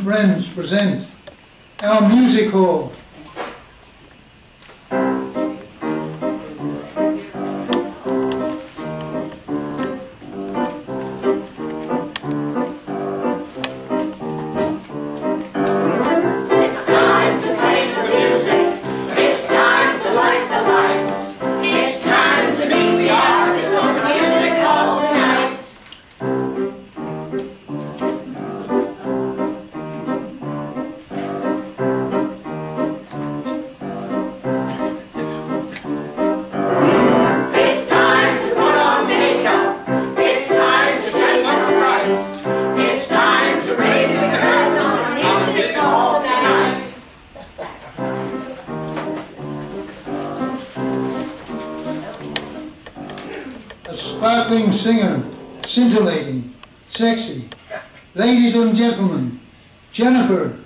friends present our music hall. Sparkling singer, scintillating, sexy. Ladies and gentlemen, Jennifer.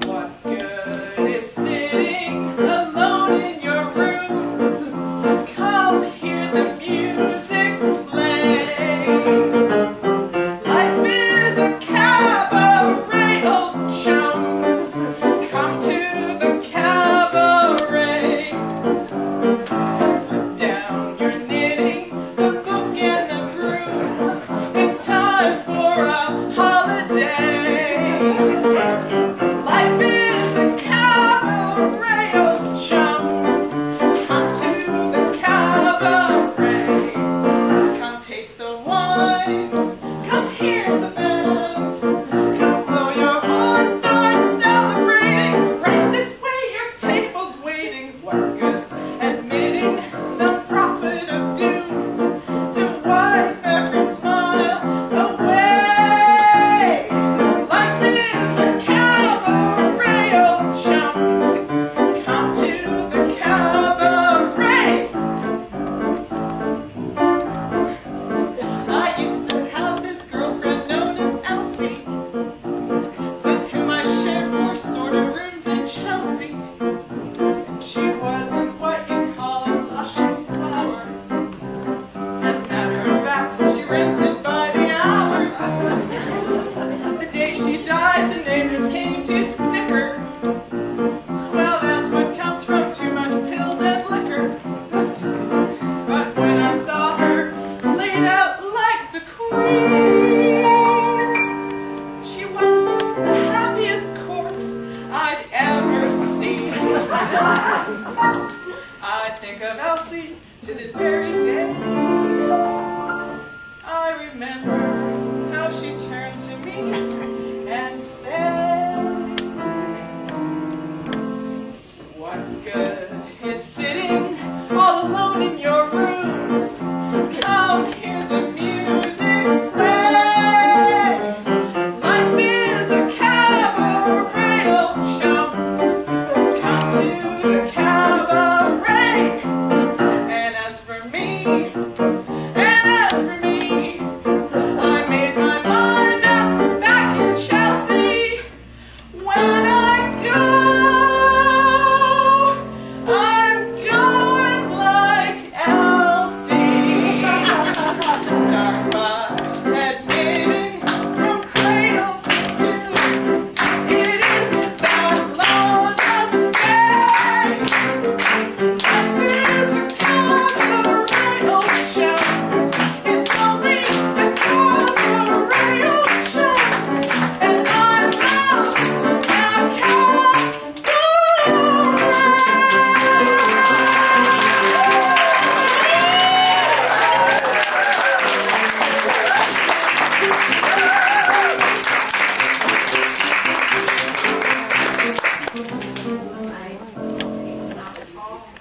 What good is sitting alone in your rooms? Come hear the music play. Life is a cabaret, old chums. Come to the cabaret. Put down your knitting, the book and the broom. It's time for a holiday. Life is a cabaret, old chums. Come to the cabaret. Come taste the wine. Come hear the band. Come blow your horn, start celebrating. Right this way, your table's waiting. What good's admitting some prophet of doom to wipe every smile away? Life is a cabaret, old chums. Come to the cabaret. I used to have this girlfriend known as Elsie, with whom I shared 4 sort of rooms in Chelsea. She wasn't what you call a blushing flower. As a matter of fact, she rented by the hour. The day she died, the neighbors came to snicker. Well, that's what comes from too much pills and liquor. But when I saw her laid out like the queen, she was the happiest corpse I'd ever seen. I think of Elsie to this very day. I remember how she turned to me and said, what good is sitting all alone in your rooms? Come hear the music play. Life is a cabaret, old chums. Come to the cabaret. And as for me, I made my mind up back in Chelsea. When I go, I'm going like Elsie. Start by admitting from cradle to tomb, it isn't that long a stay. Life is a cabaret, old chums. It's only a cabaret, old chums. And I love a cabaret.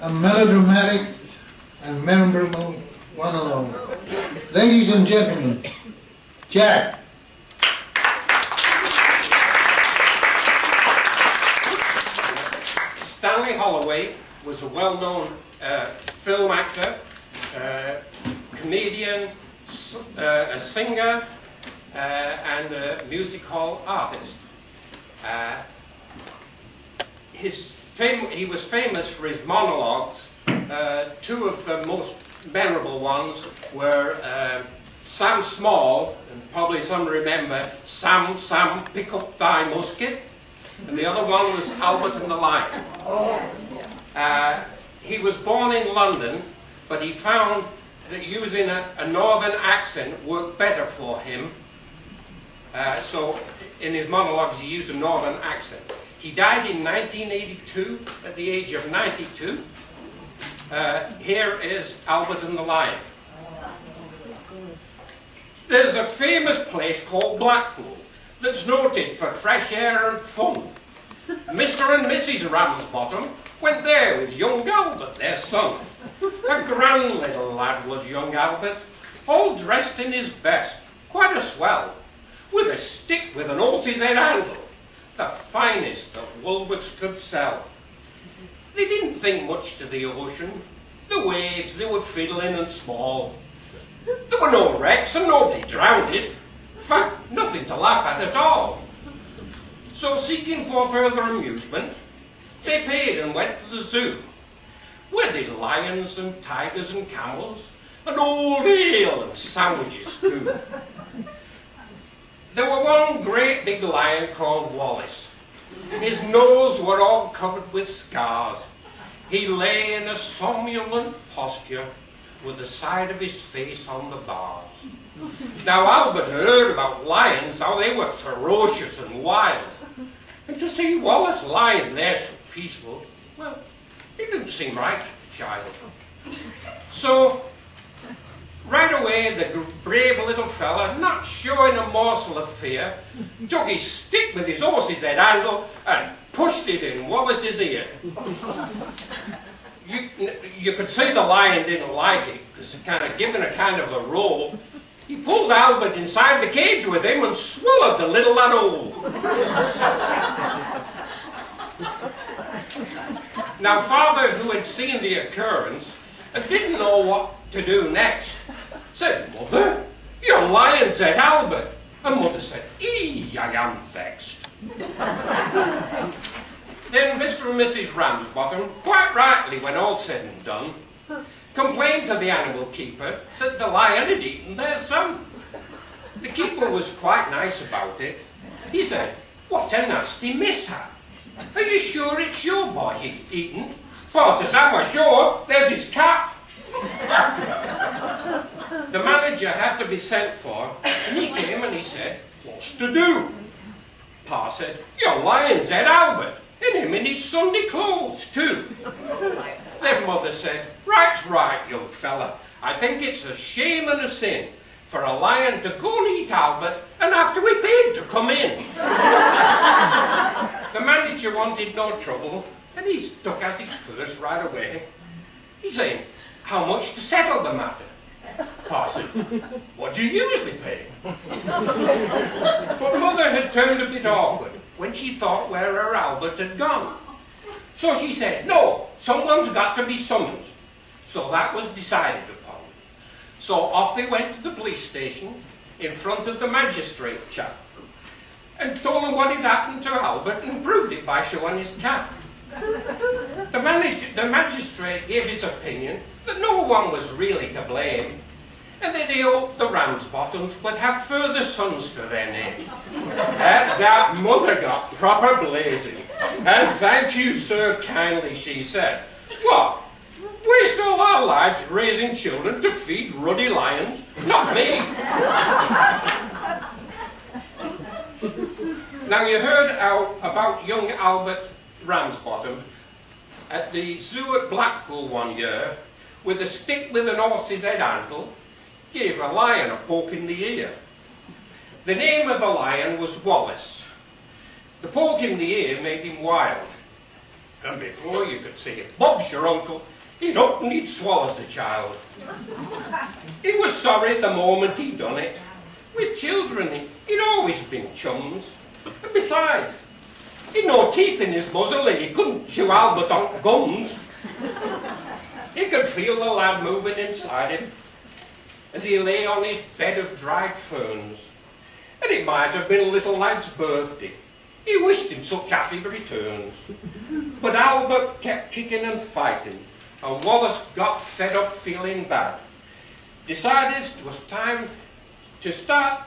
A melodramatic and memorable one alone. Ladies and gentlemen, Jack. Stanley Holloway was a well-known film actor, comedian, a singer, and a music hall artist. He was famous for his monologues. Two of the most memorable ones were Sam Small, and probably some remember Sam, Sam, pick up thy musket, and the other one was Albert and the Lion. He was born in London, but he found that using a northern accent worked better for him. So in his monologues he used a northern accent. He died in 1982 at the age of 92. Here is Albert and the Lion. There's a famous place called Blackpool that's noted for fresh air and fun. Mr. and Mrs. Ramsbottom went there with young Albert, their son. A grand little lad was young Albert, all dressed in his best, quite a swell, with a stick with an horse's head handle, the finest that Woolworths could sell. They didn't think much to the ocean, the waves, they were fiddling and small. There were no wrecks and nobody drowned. In fact, nothing to laugh at all. So seeking for further amusement, they paid and went to the zoo, where they'd lions and tigers and camels, and old ale and sandwiches too. There were one great big lion called Wallace. His nose were all covered with scars. He lay in a somnolent posture with the side of his face on the bars. Now Albert heard about lions, how they were ferocious and wild. And to see Wallace lying there so peaceful, well, it didn't seem right to the child. So, right away, the brave little fella, not showing a morsel of fear, took his stick with his horse's head handle and pushed it in Wallace's ear. You could see the lion didn't like it, because kind of given a kind of a roll, he pulled Albert inside the cage with him and swallowed the little lad whole. Now, father, who had seen the occurrence and didn't know what to do next, said, "Mother, your lion's at Albert." And mother said, "Eee, I am vexed." Then Mr. and Mrs. Ramsbottom, quite rightly when all's said and done, complained to the animal keeper that the lion had eaten their son. The keeper was quite nice about it. He said, "What a nasty mishap. Are you sure it's your boy he'd eaten?" "Pa says, am I sure? There's his cap." The manager had to be sent for, and he came and he said, "What's to do?" Pa said, "Your lion's head Albert, and him in his Sunday clothes too." Then mother said, "Right's right, young fella. I think it's a shame and a sin for a lion to go and eat Albert and after we paid to come in." The manager wanted no trouble, and he stuck out his purse right away. He's saying, "How much to settle the matter?" Pa said, "What do you usually pay?" But mother had turned a bit awkward when she thought where her Albert had gone. So she said, "No, someone's got to be summoned." So that was decided upon. So off they went to the police station in front of the magistrate chap and told him what had happened to Albert and proved it by showing his cap. The magistrate gave his opinion that no one was really to blame and that he hoped the Ramsbottoms would have further sons to their name. At that mother got proper blazing. "And thank you, sir, kindly," she said. "What? Waste all our lives raising children to feed ruddy lions? Not me." Now you heard about young Albert Ramsbottom at the zoo at Blackpool one year, with a stick with an horse's head handle, gave a lion a poke in the ear. The name of the lion was Wallace. The poke in the ear made him wild, and before you could say it, "Bob's your uncle," he'd up and he'd swallowed the child. He was sorry the moment he'd done it. With children, he'd always been chums, and besides, he'd no teeth in his muzzle and he couldn't chew Albert on gums. He could feel the lad moving inside him as he lay on his bed of dried ferns, and it might have been little lad's birthday. He wished him such happy returns. But Albert kept kicking and fighting, and Wallace got fed up feeling bad. Decided it was time to start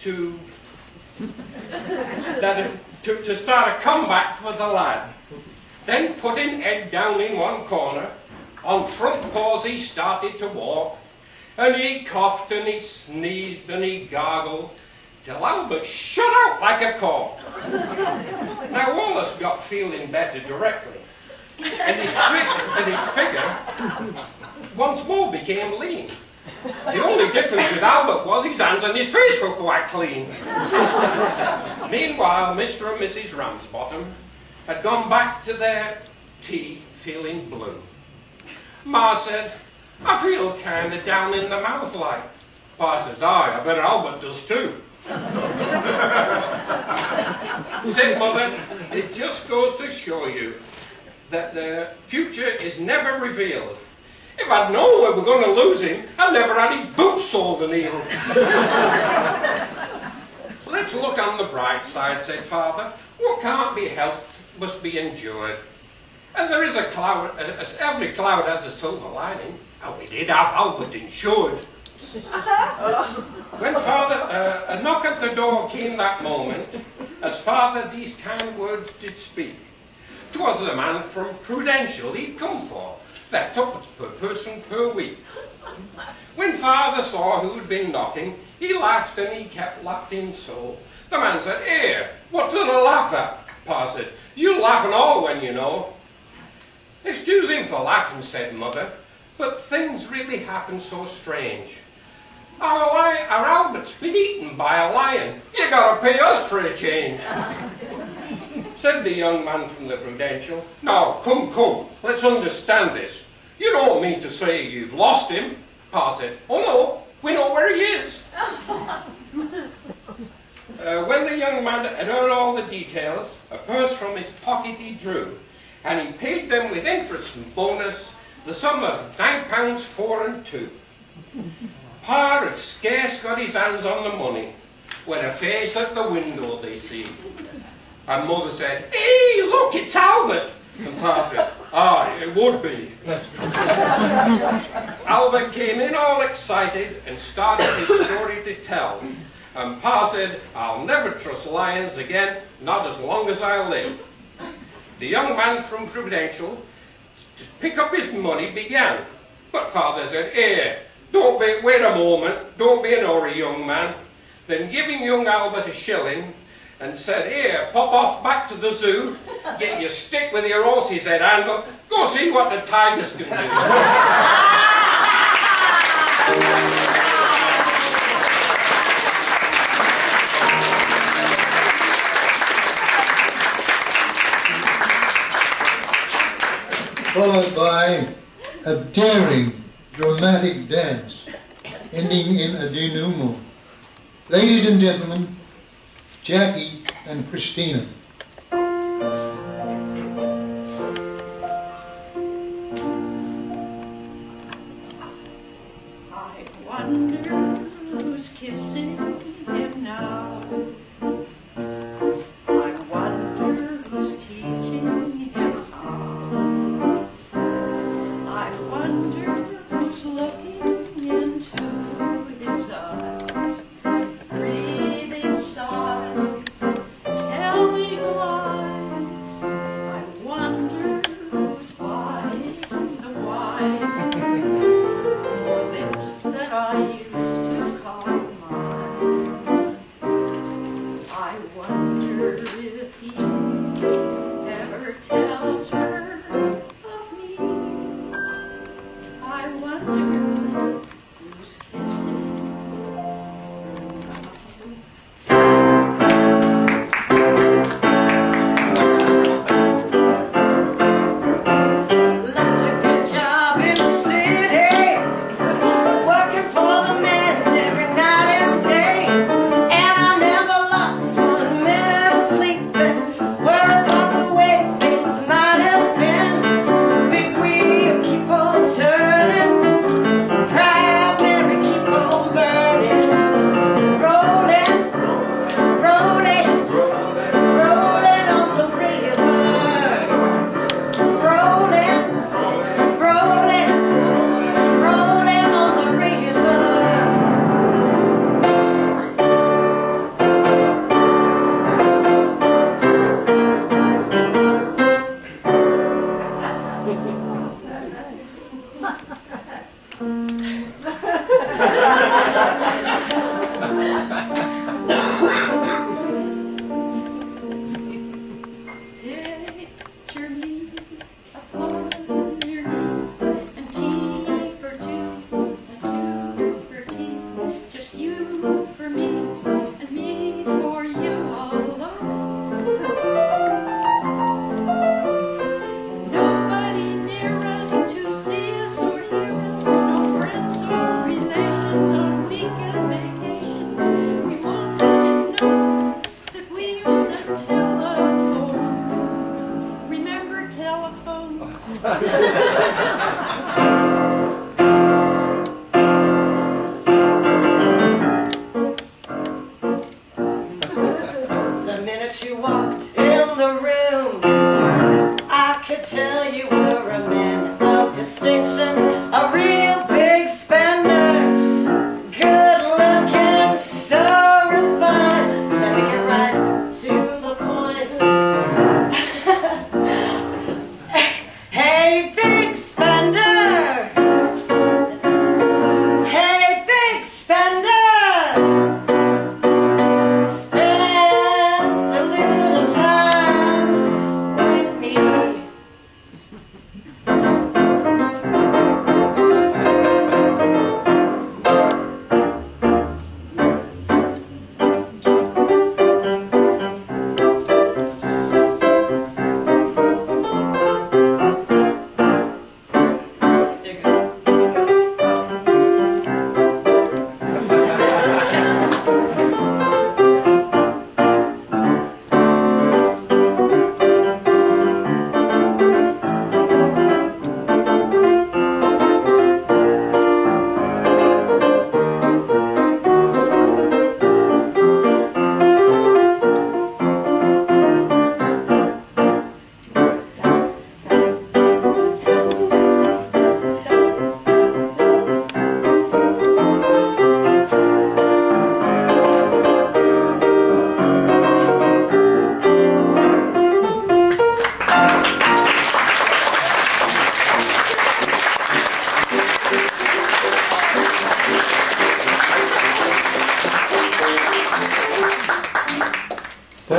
to start a comeback for the lad. Then putting Ed down in one corner, on front paws he started to walk, and he coughed and he sneezed and he gargled, till Albert shut out like a cork. Now Wallace got feeling better directly, and his figure once more became lean. The only difference with Albert was his hands and his face were quite clean. Meanwhile, Mr. and Mrs. Ramsbottom had gone back to their tea feeling blue. Ma said, "I feel kind of down in the mouth like." Pa says, "Aye, I bet Albert does too." Said Mother, "It just goes to show you that the future is never revealed. If I'd known we were going to lose him, I'd never had his boots soled and healed." "Let's look on the bright side," said Father. "What can't be helped must be endured. And there is a cloud, as every cloud has a silver lining, and we did have Albert insured." When Father, a knock at the door came that moment, as Father these kind words did speak. 'Twas the man from Prudential he'd come for, that tuppence per person per week. When Father saw who'd been knocking, he laughed and he kept laughing so. The man said, "Here, what's there to laugh at?" Pa said, "You laugh and all when you know." "Excuse him for laughing," said Mother, "but things really happen so strange. Our Albert's been eaten by a lion. You gotta pay us for a change." Said the young man from the Prudential, "Now, come, let's understand this. You don't mean to say you've lost him?" Pa said, "Oh no, we know where he is." When the young man had heard all the details, a purse from his pocket he drew, and he paid them with interest and bonus the sum of £9 4 and 2. Pa had scarce got his hands on the money when a face at the window they see. And Mother said, "Hey, look, it's Albert." And Pa said, "Aye, it would be." Albert came in all excited and started his story to tell. And Pa said, "I'll never trust lions again, not as long as I live." The young man from Prudential, to pick up his money, began. But Father said, "Here, wait a moment, don't be an hurry, young man." Then giving young Albert a shilling, and said, "Here, pop off back to the zoo, get your stick with your horse's head handle, go see what the tigers can do." Followed by a daring, dramatic dance, ending in a denouement. Ladies and gentlemen, Jackie and Christina. I wonder who's kissing him now. I wonder who's teaching him how. I wonder who's looking into his eyes, breathing sighs, telling lies. I wonder who's buying the wine for lips that I used to call mine. I wonder if he ever tells her of me. I wonder who's kissing left a good job in the city, working for the men every night and day, and I never lost 1 minute of sleeping, worried about the way things might have been. Big wheel keep on turning, proud Mary keep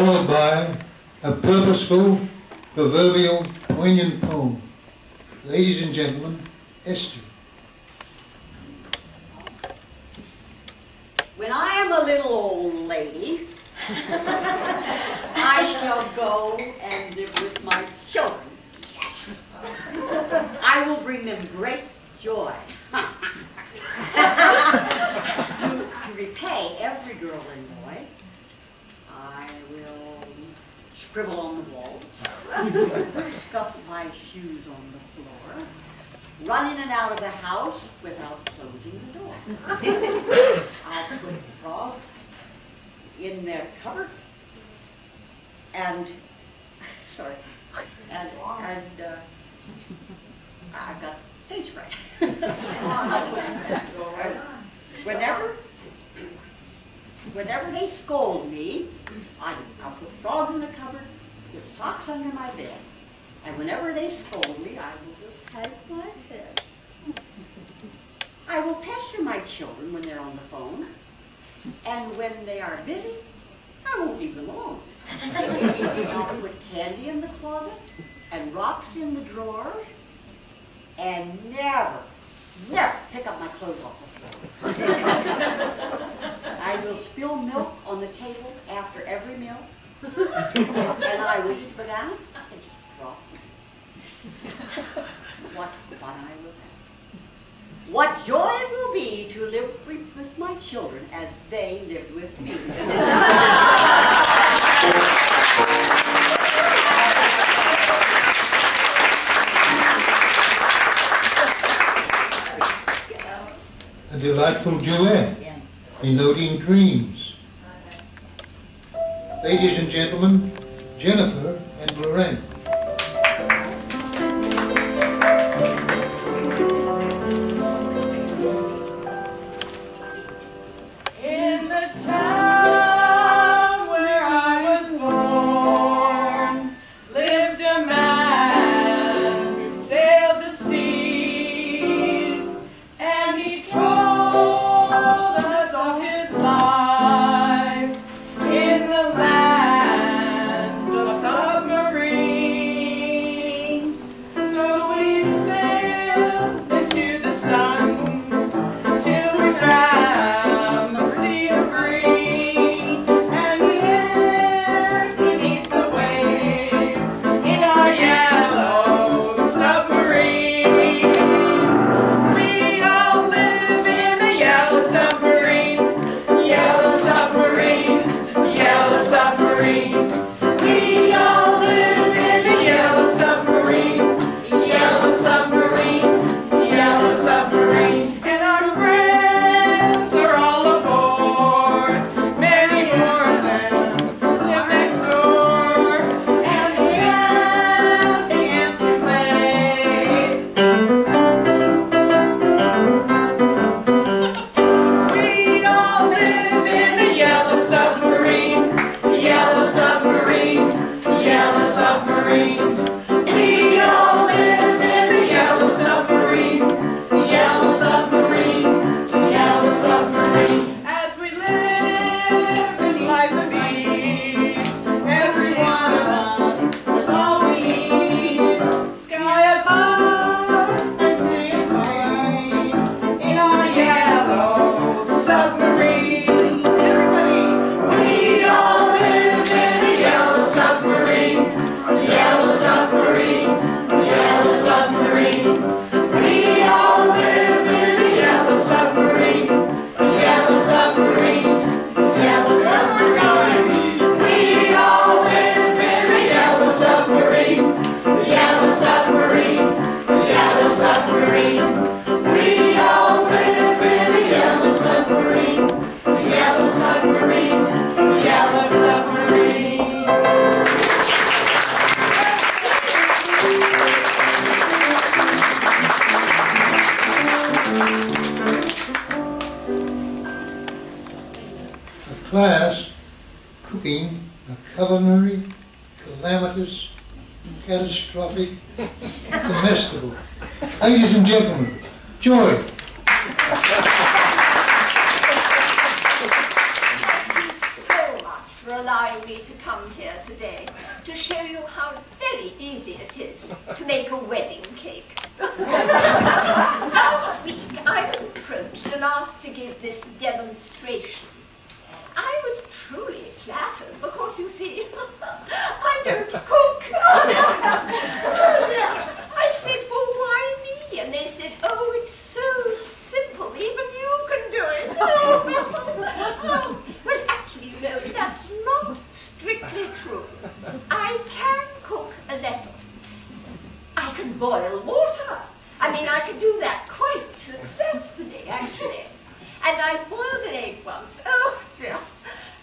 followed by a purposeful, proverbial, poignant poem. Ladies and gentlemen, Esther. When I am a little old lady, I shall go and live with my children. Yes. I will bring them great joy. to repay every girl and boy, I will scribble on the walls, scuff my shoes on the floor, run in and out of the house without closing the door. I'll put frogs in their cupboard and I've got stage fright. Whenever they scold me, I'll put frogs in the cupboard, put socks under my bed, and whenever they scold me, I will just pat my head. I will pester my children when they're on the phone, and when they are busy, I won't leave them alone. I'll put candy in the closet and rocks in the drawers, and never pick up my clothes off the floor. I will spill milk on the table after every meal, and I will eat banana and just drop them. What fun I will have. What joy it will be to live with my children as they lived with me. A delightful duet, Melodian Dreams. Ladies and gentlemen, Jennifer and Lorraine. In the town where I was born lived a man who sailed the seas, and he told us of his life in the land of submarines. So we sailed into the sun till we found the sea of green, and we lived beneath the waves in our yellow submarine. We all live in a yellow submarine, yellow submarine, yellow submarine. We all live in a yellow submarine, yellow submarine, yellow submarine. And our friends are all aboard, many more of them live next door, and the band began to play. We all live in a yellow submarine, yellow submarine, yellow submarine. We all live in a yellow submarine, yellow submarine, yellow submarine. As we live this life of ease, every one of us with all we need, sky above and sea green, in our yellow submarine. Everybody, we all live in a yellow submarine, yellow submarine, yellow submarine. We all live in a yellow submarine, yellow submarine, yellow submarine. We all live in a yellow submarine, yellow submarine, yellow submarine. We all live in a yellow submarine, yellow submarine, yellow submarine. A class cooking a culinary, calamitous, catastrophic, comestible. Ladies and gentlemen, Joy. Thank you so much for allowing me to come here. approached and asked to give this demonstration. I was truly flattered because, you see, I don't cook. Oh dear. I said, well, why me? And they said, oh, it's so simple, even you can do it. Oh. Well, actually, you know, that's not strictly true. I can cook a little. I can boil water. I mean, I can do that quite successfully, actually. And I boiled an egg once. Oh, dear.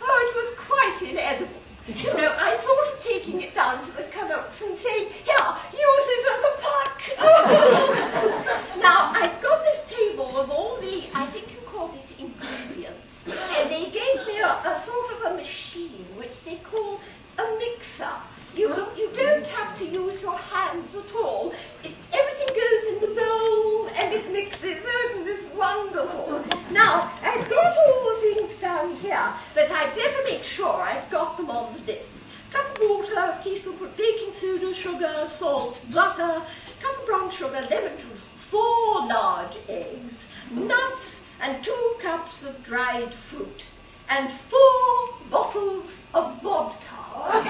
Oh, it was quite inedible. You know, I thought of taking it down to the Canucks and saying, here, use it as a puck. Oh. Now, I've got this table of all the, I think you call it ingredients. And they gave me a sort of a machine, which they call a mixer. You don't have to use your hands at all. Everything goes in the bowl and it mixes. Oh, isn't this wonderful? Now, I've got all the things down here, but I'd better make sure I've got them on the list. Cup of water, a teaspoonful of baking soda, sugar, salt, butter, cup of brown sugar, lemon juice, 4 large eggs, nuts, and 2 cups of dried fruit, and 4 bottles of vodka. A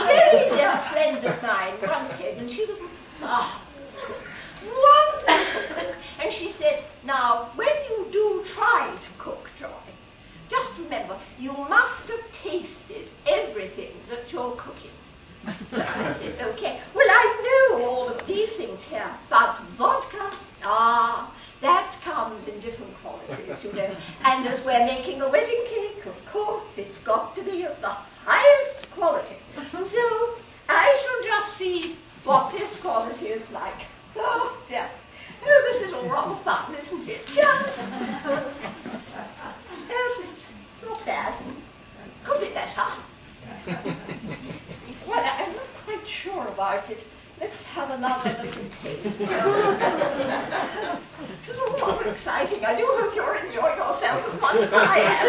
very dear friend of mine once said, and she was a marvelous cook, wonderful cook, and she said, now, when you do try to cook, Joy, just remember, you must have tasted everything that you're cooking. So I said, okay, well, I know all of these things here, but vodka, that comes in different qualities, you know. And as we're making a wedding cake, of course, it's got to be of the highest quality. So I shall just see what this quality is like. Oh, dear. Oh, this is all rather fun, isn't it? Just. Yes, it's not bad. Could be better. Well, I'm not quite sure about it. Let's have another little taste. It's all rather exciting. I do hope you're enjoying yourselves as much as I am.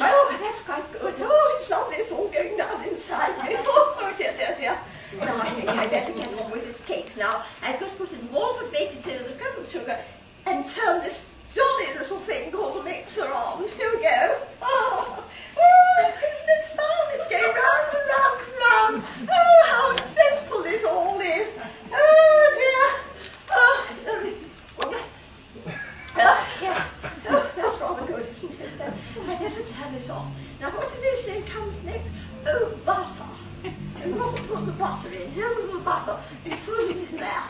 Oh, that's quite good. Oh, it's lovely. It's all going down inside me. Oh, dear, dear, dear. Well, I think I better get on with this cake now. I've got to put in water, baking soda, a cup of sugar, and turn this jolly little thing called a mixer on. Here we go. Oh, isn't it fun? It's going round and round and round. Oh, how simple it all is. Oh, dear. Yes. Oh, that's rather good, isn't it? I better turn it on. Now, what do they say comes next? Oh, butter. You mustn't put the butter in. Here's a little butter. You put it in there.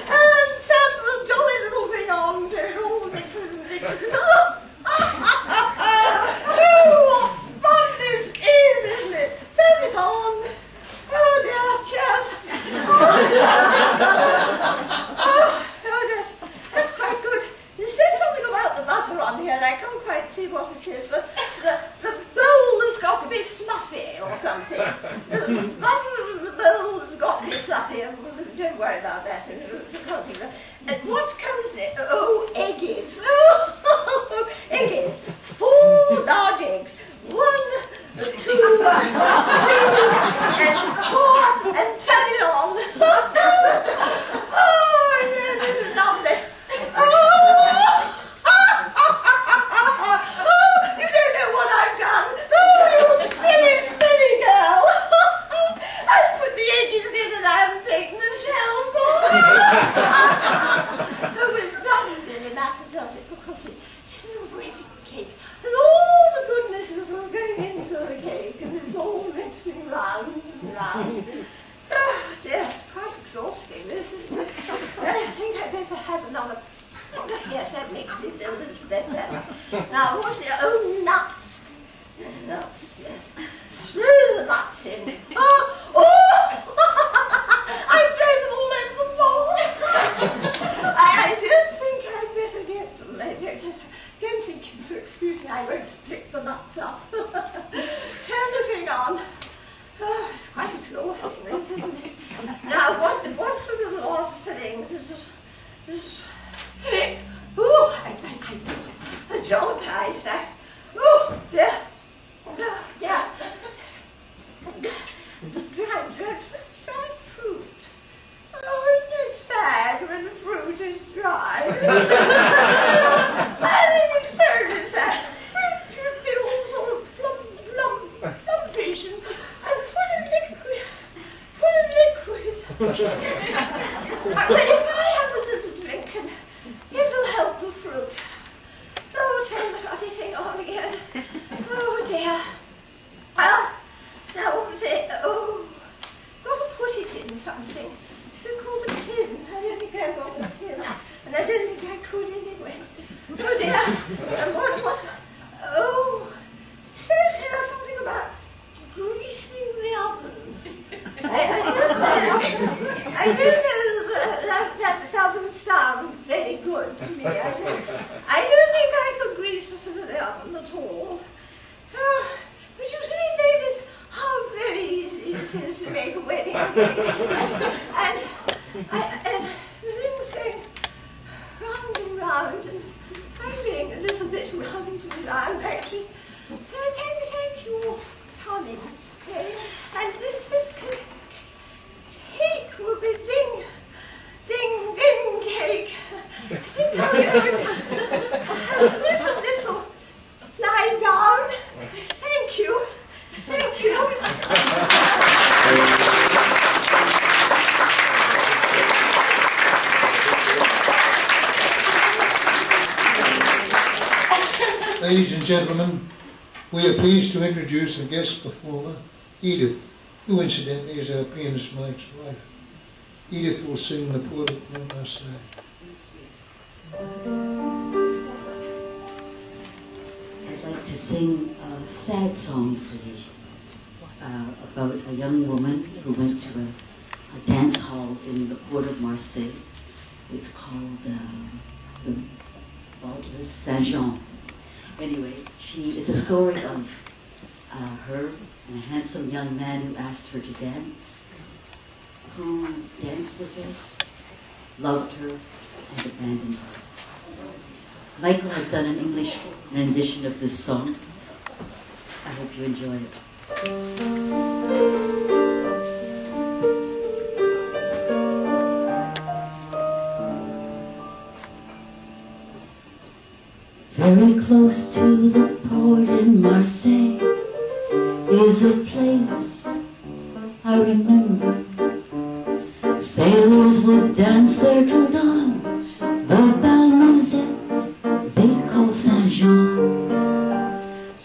And turn the jolly little thing on so it all mixes and mixes. Oh, what fun this is, isn't it? Turn it on. Oh dear, cheers. Oh, that's quite good. It says something about the butter on here, and I can't quite see what it is, but the bowl has got to be fluffy or something. The butter in the bowl has got to be fluffy. Don't worry about that. And what comes next? Oh, eggies. Oh, eggies. 4 large eggs. 1, 2, 3, and 4, and turn it on. Oh, this is lovely. Oh, you don't know what I've done. Oh, you silly, silly girl. I put the eggies in and I haven't taken the shells off. Oh, well, it doesn't really matter, does it? Because it's a wedding cake. And all the goodnesses are going into the cake and it's all mixing round and round. Oh, yes, it's quite exhausting, this, isn't it? I think I'd better have another. Yes, that makes me feel a little bit better. Now, what's the... Oh, nuts. Nuts, yes. Throw the nuts in. I've thrown them all over the floor. I don't think I'd better get them. I don't think, excuse me, I won't pick the nuts up. Turn the thing on. Oh, it's quite exhausting, this, isn't it? Now, what's with the last thing? This oh, I do a job, I say. Oh, dear. Oh, dear. Try And then he started that fruit bills all lumpish and full of liquid. But if I have a little drink, and it'll help the fruit. Oh, turn the ruddy thing on again. Oh dear. Well, now what got to put it in something. They're called a tin. I don't think I've got a tin. And I don't think I could anyway. Oh dear. And what? Oh, it says here something about greasing the oven. I don't know that doesn't sound very good to me. I don't think I could grease the oven at all. But you see, ladies, how very easy it is to make a wedding cake. And the thing's going round and round, and I'm being a little bit round and round, actually. Thank you for coming. Okay? And this cake will be ding cake. I think I'll go and have a little lie down. Thank you. Ladies and gentlemen, we are pleased to introduce a guest performer, Edith, who incidentally is our pianist Mike's wife. Edith will sing the Port of Marseille. I'd like to sing a sad song for you about a young woman who went to a dance hall in the Port of Marseille. It's called the Terraces Jan. Anyway, it's a story of her and a handsome young man who asked her to dance, who danced with her, loved her, and abandoned her. Michael has done an English rendition of this song. I hope you enjoy it. Very close to the port in Marseille is a place I remember. Sailors would dance there till dawn, the belle musette they call Saint-Jean.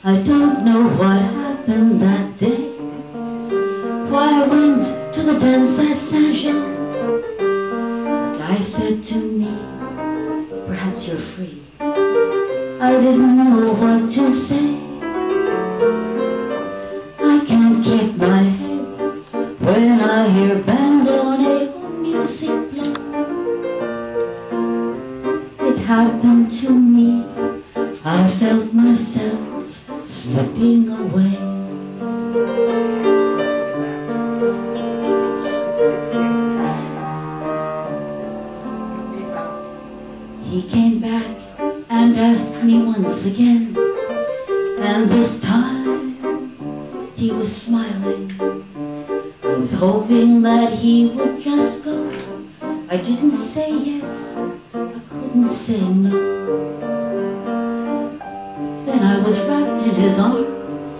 I don't know what happened that day, why I went to the dance at Saint-Jean. The guy said to me, perhaps you're free. I didn't know what to say. I can't keep my head when I hear bandone or music play. It happened to me, I felt myself slipping away. He came back and asked me once again, and this time he was smiling. I was hoping that he would just go. I didn't say yes, I couldn't say no. Then I was wrapped in his arms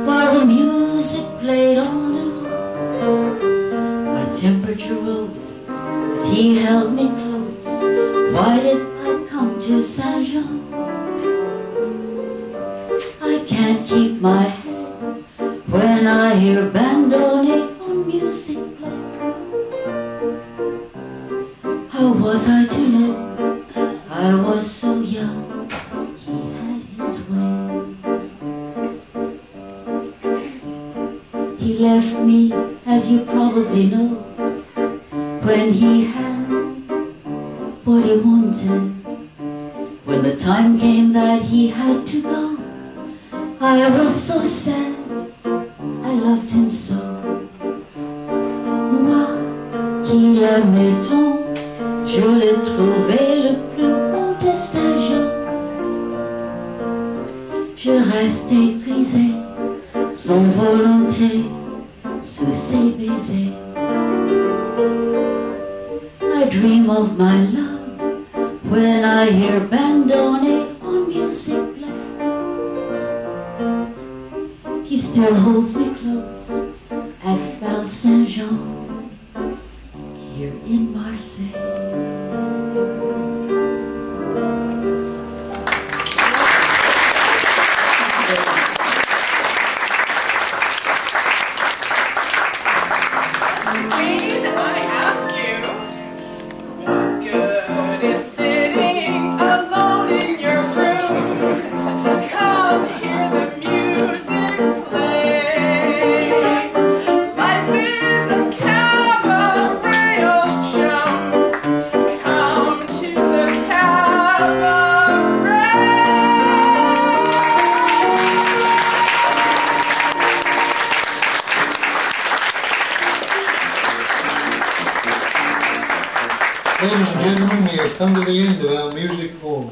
while the music played on and on. My temperature rose as he held me close. Why did I come to Saint-Jean? I can't keep my head when I hear bandone or music play. How was I to know? I was so young, he had his way. He left me, as you probably know, when he had what he wanted. When the time came that he had to go, I was so sad, I loved him so. Moi, qui l'aimais tant, je l'ai trouvé le plus beau de Saint-Jean. Je restais brisée, sans volonté, sous ses baisers. I dream of my love when I hear bandone or music play. He still holds me close at Val Saint Jean here in Marseille. Ladies and gentlemen, we have come to the end of our music forum.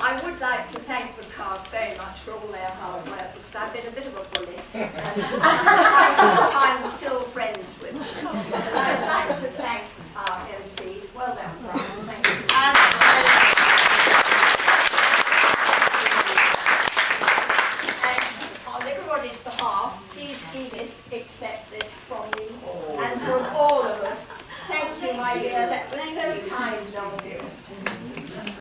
I would like to thank the cast very much for all their hard work, because I've been a bit of a bully. I'm still friends with them. But I'd like to thank our MC. Well done, Brian. Thank you. And on everybody's behalf, please Edith accept this from me and from all of us. Thank you, my dear. That was so kind of you.